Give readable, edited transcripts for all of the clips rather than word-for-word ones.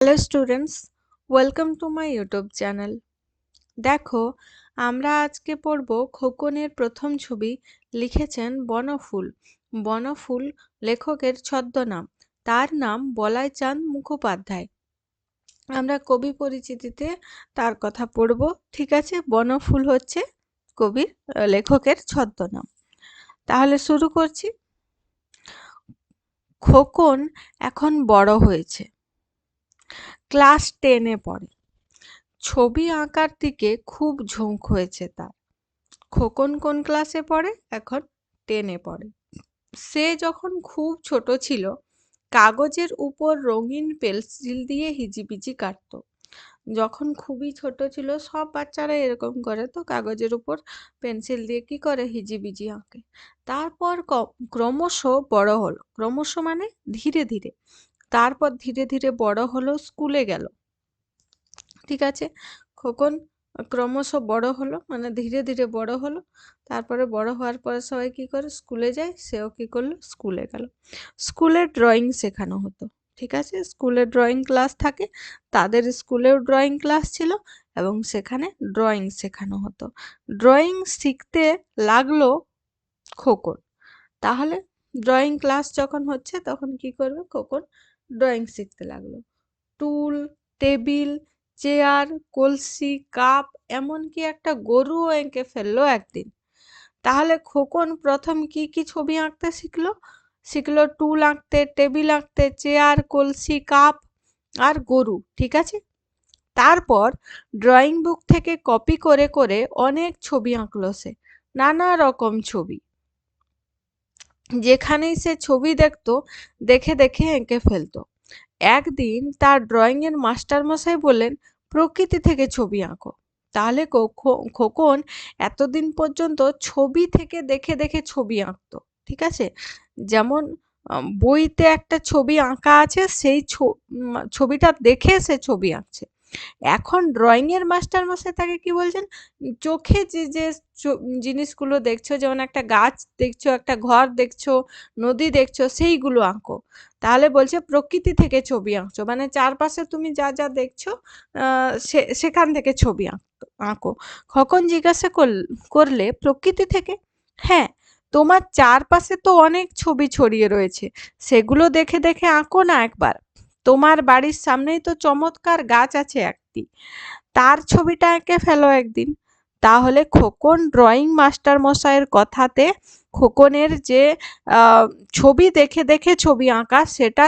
Hello students, welcome to my YouTube channel. দেখো, আমরা আজকে পড়ব খোকনের প্রথম ছবি। লিখেছেন বনফুল। বনফুল লেখকের ছদ্মনাম। তার নাম বলাই চাঁদ মুখোপাধ্যায়। আমরা কবি পরিচিতিতে তার কথা পড়ব। ঠিক আছে, বনফুল হচ্ছে লেখকের ছদ্মনাম। তাহলে শুরু করছি। খোকন এখন বড় হয়েছে, ক্লাস 10-এ পড়ে। ছবি আঁকার দিকে খুব ঝোঁক হয়েছে তার। খোকন কোন ক্লাসে পড়ে? এখন 10-এ পড়ে। সে যখন খুব ছোট ছিল, কাগজের উপর রঙিন পেন্সিল দিয়ে হিজিবিজি কাটতো। যখন খুবই ছোট ছিল, সব বাচ্চারা এরকম করে, তো কাগজের উপর পেন্সিল দিয়ে কি করে? হিজিবিজি আঁকে। তারপর ক্রমশ বড় হলো। ক্রমশ মানে ধীরে ধীরে। তারপর ধীরে ধীরে বড় হলো, স্কুলে গেল। ঠিক আছে, খোকন ক্রমশ বড় হলো, মানে ধীরে ধীরে বড় হলো। তারপরে বড় হওয়ার পরে সবাই কি করে? স্কুলে যায়। সেও কি করলো? স্কুলে গেল। স্কুলে ড্রয়িং শেখানো হতো। ঠিক আছে, স্কুলে ড্রয়িং ক্লাস থাকে। তাদের স্কুলেও ড্রয়িং ক্লাস ছিল এবং সেখানে ড্রয়িং শেখানো হতো। ড্রয়িং শিখতে লাগলো খোকন। তাহলে ড্রয়িং ক্লাস যখন হচ্ছে, তখন কি করবে? খোকন ড্রয়িং শিখতে লাগলো। টুল, টেবিল, চেয়ার, কলসি, কাপ, এমনকি একটা গরুও এঁকে ফেললো একদিন। তাহলে খোকন প্রথম কি কি ছবি আঁকতে শিখলো? শিখলো টুল আঁকতে, টেবিল আঁকতে, চেয়ার, কলসি, কাপ আর গরু। ঠিক আছে, তারপর ড্রয়িং বুক থেকে কপি করে করে অনেক ছবি আঁকলো সে। নানা রকম ছবি। যেখানেই সে ছবি দেখতো, দেখে দেখে এঁকে ফেলতো। একদিন তার ড্রয়িং এর মাস্টারমশাই বললেন, প্রকৃতি থেকে ছবি আঁকো। তাহলে খোকন এতদিন পর্যন্ত ছবি থেকে দেখে দেখে ছবি আঁকতো। ঠিক আছে, যেমন বইতে একটা ছবি আঁকা আছে, সেই ছবিটা দেখে সে ছবি আঁকছে। এখন ড্রয়িং এর মাস্টারমশাই তাকে কি বলছেন? চোখে যে যে জিনিসগুলো দেখছো, যেমন একটা গাছ দেখছো, একটা ঘর দেখছো, নদী দেখছো, সেইগুলো আঁকো। তাহলে বলছে প্রকৃতি থেকে ছবি আঁকছো, মানে চারপাশে তুমি যা যা দেখছো সেখান থেকে ছবি আঁকো। খোকন জিজ্ঞাসা করলে, প্রকৃতি থেকে? হ্যাঁ, তোমার চারপাশে তো অনেক ছবি ছড়িয়ে রয়েছে, সেগুলো দেখে দেখে আঁকো না একবার। তোমার বাড়ির সামনেই তো চমৎকার গাছ আছে একটি, তার ছবিটা এঁকে ফেলো একদিন। তাহলে খোকন ড্রয়িং মাস্টার মশাইয়ের কথাতে খোকনের যে ছবি দেখে দেখে ছবি আঁকা, সেটা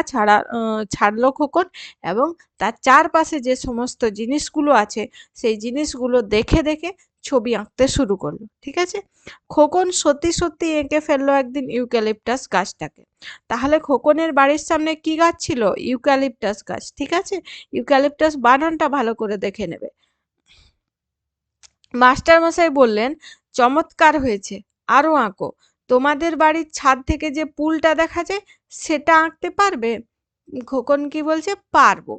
ছাড়লো খোকন, এবং তার চারপাশে যে সমস্ত জিনিসগুলো আছে সেই জিনিসগুলো দেখে দেখে ছবি আঁকতে শুরু করলো। ঠিক আছে, খোকন সত্যি সত্যি এঁকে ফেললো একদিন ইউক্যালিপটাস গাছটাকে। তাহলে খোকনের বাড়ির সামনে কি গাছ ছিল? ইউক্যালিপটাস গাছ। ঠিক আছে, ইউক্যালিপটাস বানানটা ভালো করে দেখে নেবে। মাস্টারমশাই বললেন, চমৎকার হয়েছে, আরো আঁকো। তোমাদের বাড়ির ছাদ থেকে যে পুলটা দেখা যায়, সেটা আঁকতে পারবে? খোকন কি বলছে? পারবো।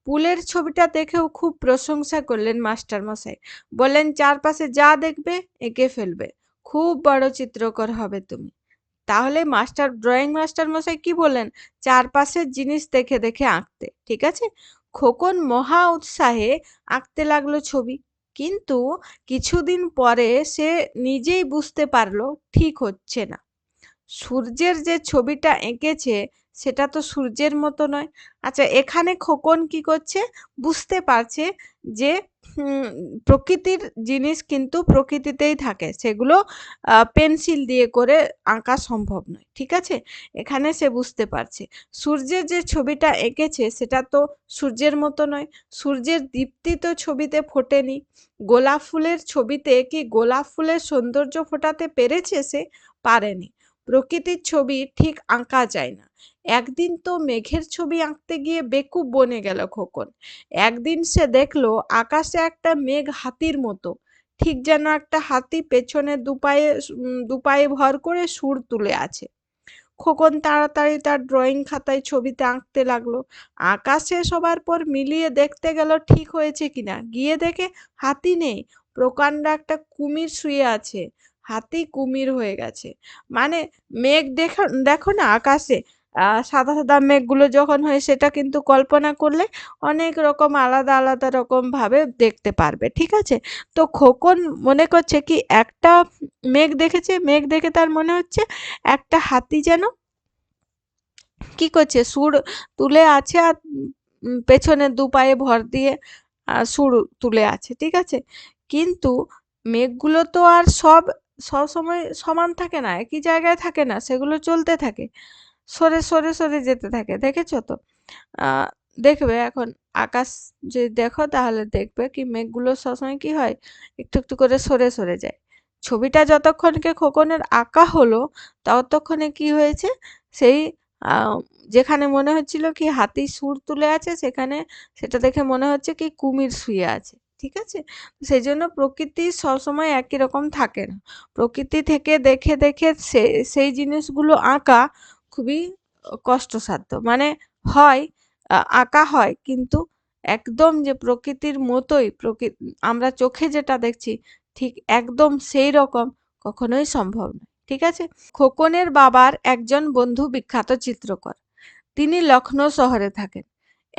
পুলের ছবিটা দেখেও খুব প্রশংসা করলেন মাস্টারমশাই। বললেন, চারপাশে যা দেখবে এঁকে ফেলবে, খুব বড় চিত্রকর হবে তুমি। তাহলে ড্রয়িং মাস্টার মশাই কি বললেন? চারপাশের জিনিস দেখে দেখে আঁকতে। ঠিক আছে, খোকন মহা উৎসাহে আঁকতে লাগলো ছবি। কিন্তু কিছুদিন পরে সে নিজেই বুঝতে পারলো ঠিক হচ্ছে না। সূর্যের যে ছবিটা এঁকেছে সেটা তো সূর্যের মতো নয়। আচ্ছা, এখানে খোকন কি করছে? বুঝতে পারছে যে প্রকৃতির জিনিস কিন্তু প্রকৃতিতেই থাকে, সেগুলো পেন্সিল দিয়ে করে আঁকা সম্ভব নয়। ঠিক আছে, এখানে সে বুঝতে পারছে সূর্যের যে ছবিটা এঁকেছে সেটা তো সূর্যের মতো নয়। সূর্যের দীপ্তি তো ছবিতে ফোটেনি। গোলাপ ফুলের ছবিতে কি গোলাপ ফুলের সৌন্দর্য ফোটাতে পেরেছে? সে পারেনি। প্রকৃতির ছবি ঠিক আঁকা যায় না। একদিন তো মেঘের ছবি আঁকতে গিয়ে বেকুব বনে গেল খোকন। একদিন সে দেখলো আকাশে একটা মেঘ হাতির মতো, ঠিক যেন একটা হাতি পেছনে দুপায়ে ভর করে সুর তুলে আছে। খোকন তাড়াতাড়ি তার ড্রয়িং খাতায় ছবিতে আঁকতে লাগলো। আঁকা শেষ হবার পর মিলিয়ে দেখতে গেল ঠিক হয়েছে কিনা। গিয়ে দেখে হাতি নেই, প্রকাণ্ড একটা কুমির শুয়ে আছে। হাতি কুমির হয়ে গেছে। মানে মেঘ দেখো দেখো না আকাশে, সাদা সাদা মেঘগুলো যখন হয় সেটা কিন্তু কল্পনা করলে অনেক রকম আলাদা আলাদা রকম ভাবে দেখতে পারবে, ঠিক আছে? তো খোকন মনে করছে কি একটা মেঘ দেখেছে, মেঘ দেখে তার মনে হচ্ছে একটা হাতি যেন কি করছে, সুর তুলে আছে আর পেছনে দু পায়ে ভর দিয়ে সুর তুলে আছে, ঠিক আছে? কিন্তু মেঘগুলো তো আর সব সময় সমান থাকে না, একই জায়গায় থাকে না, সেগুলো চলতে থাকে, সরে সরে সরে যেতে থাকে, দেখেছো তো? আহ দেখবে এখন আকাশ যদি দেখো তাহলে দেখবে কি মেঘগুলো সবসময় কি হয়, একটু একটু করে সরে সরে যায়। ছবিটা যতক্ষণকে খোকনের আঁকা হলো ততক্ষণে কি হয়েছে, সেই আহ, যেখানে মনে হচ্ছিল কি হাতি সুর তুলে আছে সেখানে সেটা দেখে মনে হচ্ছে কি কুমির শুয়ে আছে, ঠিক আছে? সেই জন্য প্রকৃতি সবসময় একই রকম থাকে না। প্রকৃতি থেকে দেখে দেখে সেই জিনিসগুলো আঁকা খুবই কষ্টসাধ্য, মানে হয় আঁকা হয় কিন্তু একদম যে প্রকৃতির মতোই আমরা চোখে যেটা দেখছি ঠিক একদম সেই রকম কখনোই সম্ভব নয়, ঠিক আছে? খোকনের বাবার একজন বন্ধু বিখ্যাত চিত্রকর, তিনি লখনৌ শহরে থাকেন।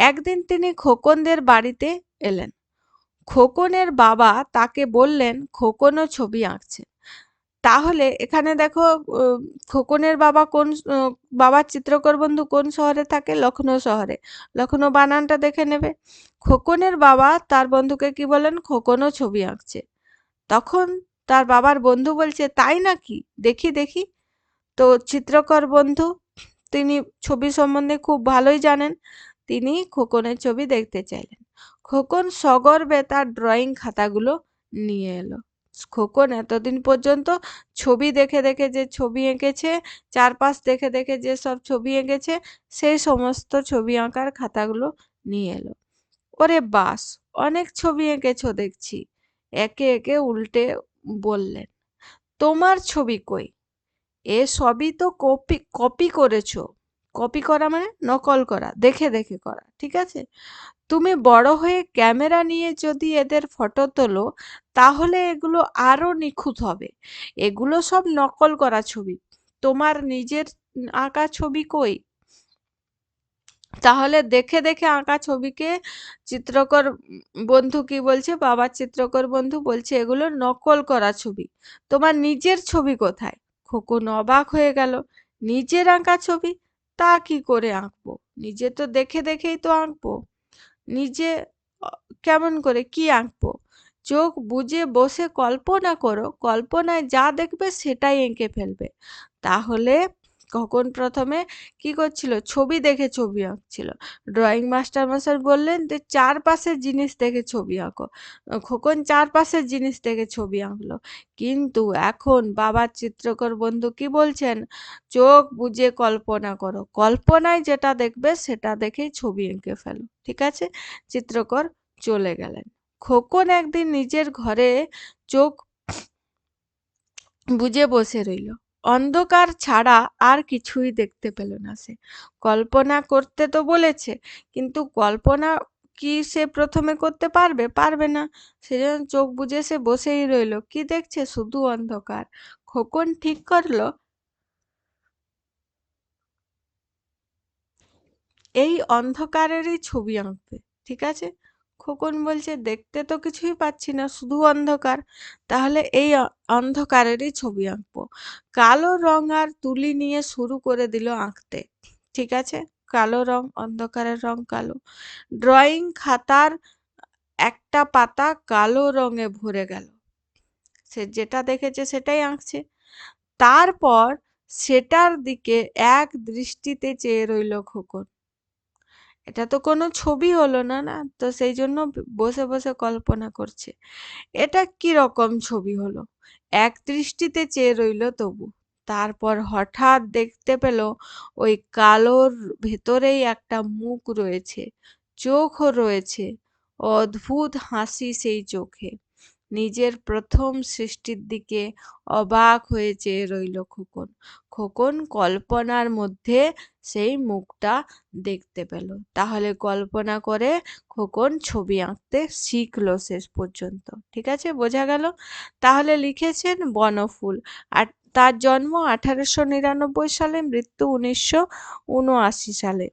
একদিন তিনি খোকনদের বাড়িতে এলেন। খোকনের বাবা তাকে বললেন খোকনও ছবি আঁকছে। তাহলে এখানে দেখো, খোকনের বাবা বাবার চিত্রকর বন্ধু কোন শহরে থাকে? লখনৌ শহরে। লখনৌ বানানটা দেখে নেবে। খোকনের বাবা তার বন্ধুকে কি বলেন? খোকনও ছবি আঁকছে। তখন তার বাবার বন্ধু বলছে তাই নাকি, দেখি দেখি। তো চিত্রকর বন্ধু, তিনি ছবি সম্বন্ধে খুব ভালোই জানেন, তিনি খোকনের ছবি দেখতে চাইলেন। খোকন সগর্বে তার ড্রয়িং খাতাগুলো নিয়ে এলো। খোকন এতদিন পর্যন্ত ছবি দেখে দেখে যে ছবি এঁকেছে, চারপাশ দেখে দেখে যে সব ছবি এঁকেছে, সেই সমস্ত ছবি আঁকার খাতাগুলো নিয়ে এলো। ওরে বাস, অনেক ছবি এঁকেছো দেখছি। একে একে উল্টে বললেন, তোমার ছবি কই? এ সবই তো কপি কপি করেছো। কপি করা মানে নকল করা, দেখে দেখে করা, ঠিক আছে? তুমি বড় হয়ে ক্যামেরা নিয়ে যদি এদের ফটো তোলো তাহলে এগুলো আরো নিখুঁত হবে। এগুলো সব নকল করা ছবি, তোমার নিজের আঁকা ছবি কই? তাহলে দেখে দেখে আঁকা ছবিকে চিত্রকর বন্ধু কি বলছে, বাবার চিত্রকর বন্ধু বলছে এগুলো নকল করা ছবি, তোমার নিজের ছবি কোথায়? খোকন অবাক হয়ে গেল, নিজের আঁকা ছবি? তা কি করে আঁকবো? নিজে তো দেখে দেখেই তো আঁকবো। নিজে কেমন করে কি আঁকবো? চোখ বুজে বসে কল্পনা করো, কল্পনায় যা দেখবে সেটাই এঁকে ফেলবে। তাহলে কখন প্রথমে কি করছিল, ছবি দেখে ছবি আঁকছিল। ড্রয়িং মাস্টার মশাই বললেন যে চারপাশের জিনিস দেখে ছবি আঁকো। খোকন চারপাশের জিনিস দেখে ছবি আঁকলো। কিন্তু এখন বাবার চিত্রকর বন্ধু কি বলছেন, চোখ বুজে কল্পনা করো, কল্পনায় যেটা দেখবে সেটা দেখেই ছবি এঁকে ফেলো, ঠিক আছে? চিত্রকর চলে গেলেন। খোকন একদিন নিজের ঘরে চোখ বুজে বসে রইল। অন্ধকার ছাড়া আর কিছুই দেখতে পেল না সে। কল্পনা করতে তো বলেছে, কিন্তু কল্পনা কি সে প্রথমে করতে পারবে? পারবে না। সেজন্য চোখ বুজে সে বসেই রইল। কি দেখছে? শুধু অন্ধকার। খোকন ঠিক করলো এই অন্ধকারেরই ছবি আঁকবে, ঠিক আছে? খোকন বলছে দেখতে তো কিছুই পাচ্ছি না, শুধু অন্ধকার। তাহলে এই অন্ধকারেরই ছবি আঁকবো। কালো রং আর তুলি নিয়ে শুরু করে দিল আঁকতে, ঠিক আছে? কালো রং, অন্ধকারের রং কালো। ড্রয়িং খাতার একটা পাতা কালো রঙে ভরে গেল। সে যেটা দেখেছে সেটাই আঁকছে। তারপর সেটার দিকে এক দৃষ্টিতে চেয়ে রইল খোকন। এটা তো কোনো ছবি হলো না, না তো, সেই জন্য বসে বসে কল্পনা করছে এটা কি রকম ছবি হলো। এক দৃষ্টিতে চেয়ে রইল তবু। তারপর হঠাৎ দেখতে পেল ওই কালোর ভেতরেই একটা মুখ রয়েছে, চোখও রয়েছে, অদ্ভুত হাসি সেই চোখে। নিজের প্রথম সৃষ্টির দিকে অবাক হয়ে চেয়ে রইল খোকন। খোকন কল্পনার মধ্যে সেই মুখটা দেখতে পেল। তাহলে কল্পনা করে খোকন ছবি আঁকতে শিখলো শেষ পর্যন্ত, ঠিক আছে? বোঝা গেল? তাহলে লিখেছেন বনফুল, আর তার জন্ম 1899 সালে, মৃত্যু 1979 সালে।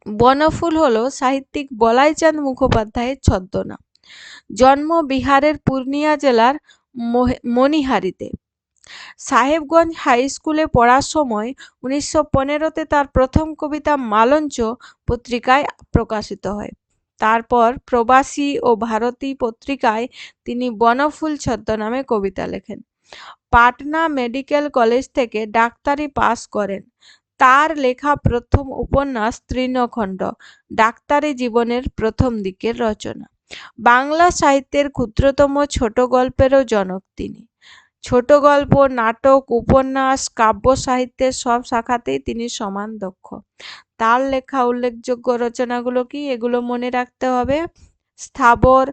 বনফুল হল সাহিত্যিক বলাইচাঁদ মুখোপাধ্যায়ের ছদ্মনাম। জন্ম বিহারের পূর্ণিয়া জেলার মনিহারিতে। সাহেবগঞ্জ হাই স্কুলে পড়ার সময় 1915-তে তার প্রথম কবিতা মালঞ্চ পত্রিকায় প্রকাশিত হয়। তারপর প্রবাসী ও ভারতী পত্রিকায় তিনি বনফুল ছদ্মনামে কবিতা লেখেন। পাটনা মেডিকেল কলেজ থেকে ডাক্তারি পাস করেন। তার লেখা প্রথম উপন্যাস তৃণখণ্ড, ডাক্তারি জীবনের প্রথম দিকের রচনা। বাংলা সাহিত্যের ক্ষুদ্রতম ছোট গল্পেরও জনক তিনি। ছোট গল্প, নাটক, উপন্যাস, কাব্য সাহিত্যের সব শাখাতেই তিনি সমান দক্ষ। তার লেখা উল্লেখযোগ্য রচনাগুলো কি, এগুলো মনে রাখতে হবে: স্থাবর,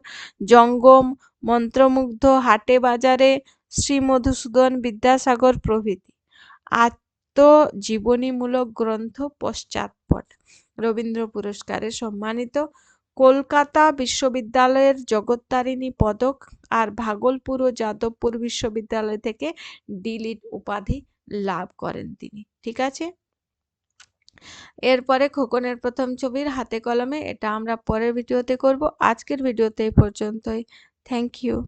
জঙ্গম, মন্ত্রমুগ্ধ, হাটে বাজারে, শ্রী মধুসূদন বিদ্যাসাগর প্রভৃতি। আত্মজীবনীমূলক গ্রন্থ পশ্চাৎপট, রবীন্দ্র পুরস্কারে সম্মানিত। কলকাতা বিশ্ববিদ্যালয়ের জগত্তারিণী পদক আর ভাগলপুর ও যাদবপুর বিশ্ববিদ্যালয় থেকে ডিলিট উপাধি লাভ করেন তিনি। ঠিক আছে, এরপরে খোকনের প্রথম ছবির হাতে কলমে, এটা আমরা পরের ভিডিওতে করব। আজকের ভিডিওতে এই পর্যন্তই। Thank you.